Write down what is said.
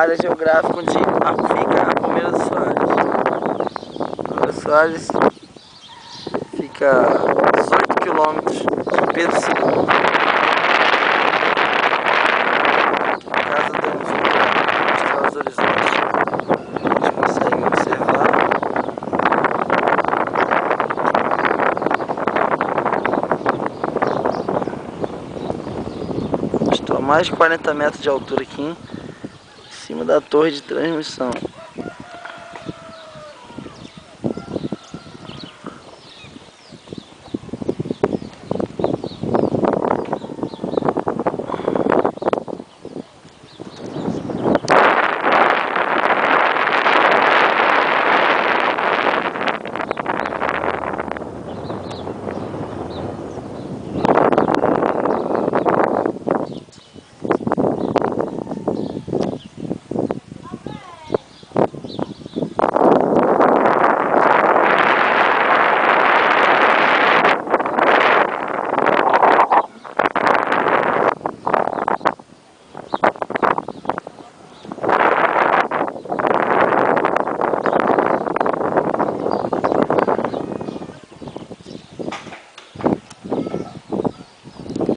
área geográfica onde fica a Palmeiras do Soares. Palmeiras do Soares fica a 18 quilômetros de Pedro II. A casa dando para mostrar os horizontes. A gente consegue observar. Estou a mais de 40 metros de altura aqui em cima da torre de transmissão.